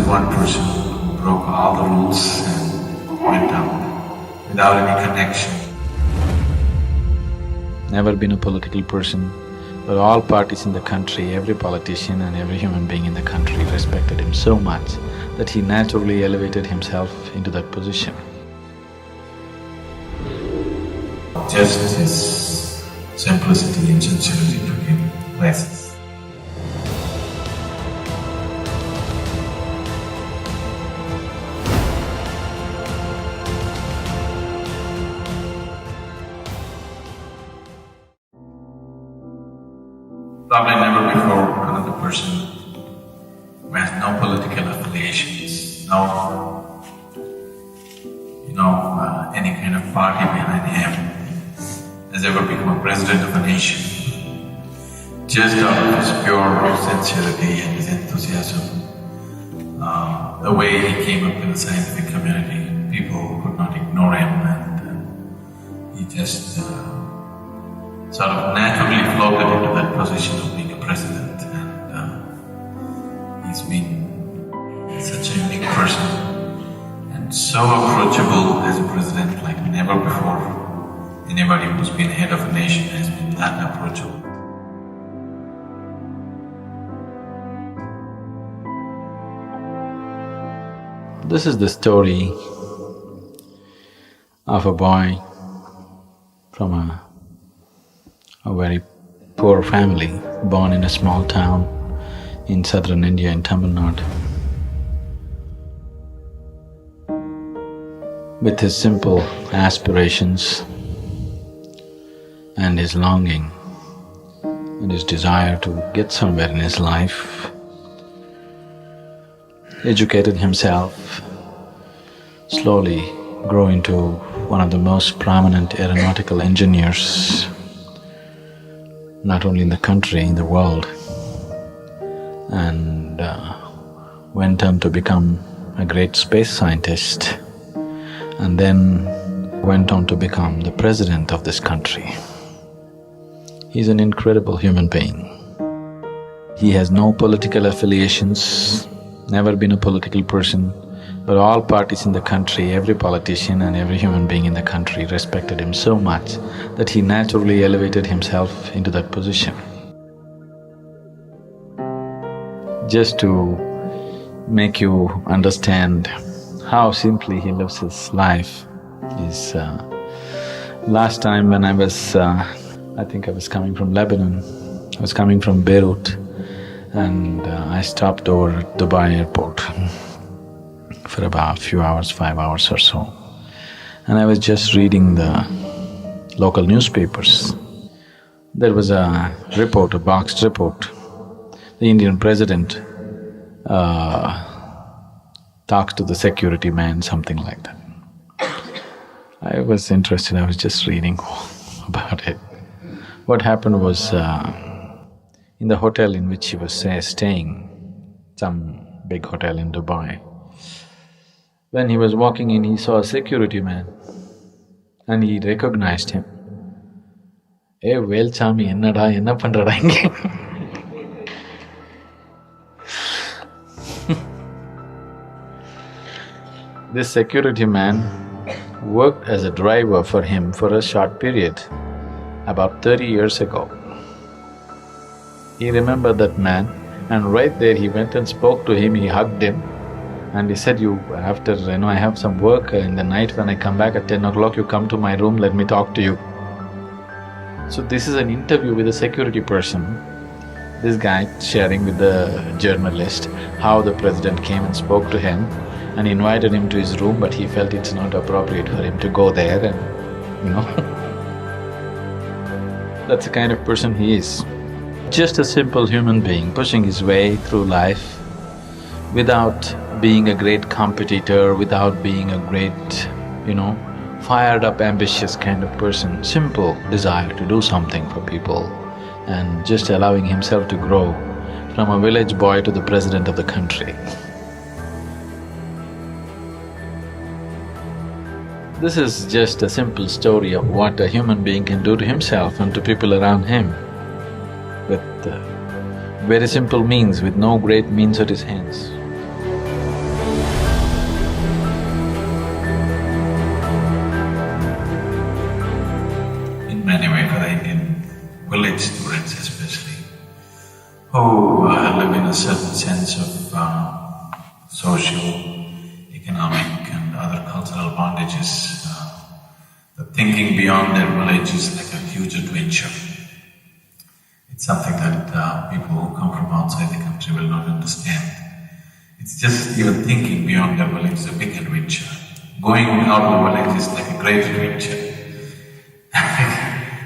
one person who broke all the rules and went out without any connection. Never been a political person, but all parties in the country, every politician and every human being in the country respected him so much that he naturally elevated himself into that position. Just his simplicity and sincerity took him places. Probably never before another person who has no political affiliations, any kind of party behind him, has ever become a president of a nation. Just out of his pure sincerity and his enthusiasm, the way he came up in the scientific community, people could not ignore him, and he just sort of naturally floated into that position of being a president, and he's been such a unique person and so approachable as a president like never before. Anybody who's been head of a nation has been that approachable. This is the story of a boy from a very poor family, born in a small town in southern India in Tamil Nadu. With his simple aspirations and his longing and his desire to get somewhere in his life, educated himself, slowly grew into one of the most prominent aeronautical engineers, not only in the country, in the world, and went on to become a great space scientist, and then went on to become the president of this country. He's an incredible human being. He has no political affiliations, never been a political person, but all parties in the country, every politician and every human being in the country respected him so much that he naturally elevated himself into that position. Just to make you understand how simply he lives his life is, last time when I was, I think I was coming from Lebanon, I was coming from Beirut, and I stopped over at Dubai airport for about a few hours, 5 hours or so. And I was just reading the local newspapers. There was a report, a boxed report. The Indian president talks to the security man, something like that. I was interested, I was just reading about it. What happened was, in the hotel in which he was staying, some big hotel in Dubai, when he was walking in, he saw a security man and he recognized him. "Hey, Velchami, enna pandrada inge?" This security man worked as a driver for him for a short period, about 30 years ago. He remembered that man, and right there he went and spoke to him, he hugged him, and he said, I have some work in the night, when I come back at 10 o'clock, you come to my room, let me talk to you. So this is an interview with a security person. This guy sharing with the journalist how the president came and spoke to him and invited him to his room, but he felt it's not appropriate for him to go there and, that's the kind of person he is. Just a simple human being pushing his way through life without being a great competitor, without being a great, fired up, ambitious kind of person. Simple desire to do something for people and just allowing himself to grow from a village boy to the president of the country. This is just a simple story of what a human being can do to himself and to people around him with very simple means, with no great means at his hands. anyway, for the Indian village students especially, who live in a certain sense of social, economic and other cultural bondages. The thinking beyond their village is like a huge adventure. It's something that people who come from outside the country will not understand. It's just even thinking beyond their village is a big adventure. Going out of the village is like a great adventure.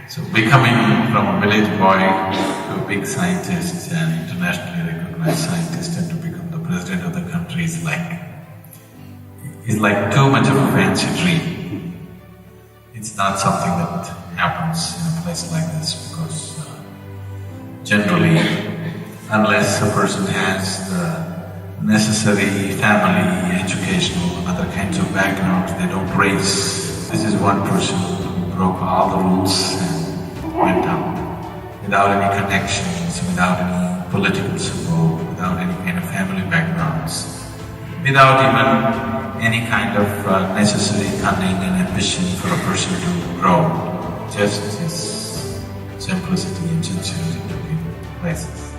So becoming from a village boy to a big scientist and internationally recognized scientist and to become the president of the country is like too much of a fancy dream. It's not something that happens in a place like this because generally, unless a person has the necessary family, educational and other kinds of backgrounds, they don't raise. This is one person who broke all the rules and went out without any connections, without any political support, without any kind of family backgrounds, without even any kind of necessary cunning and ambition for a person to grow, just his simplicity and sincerity to be places.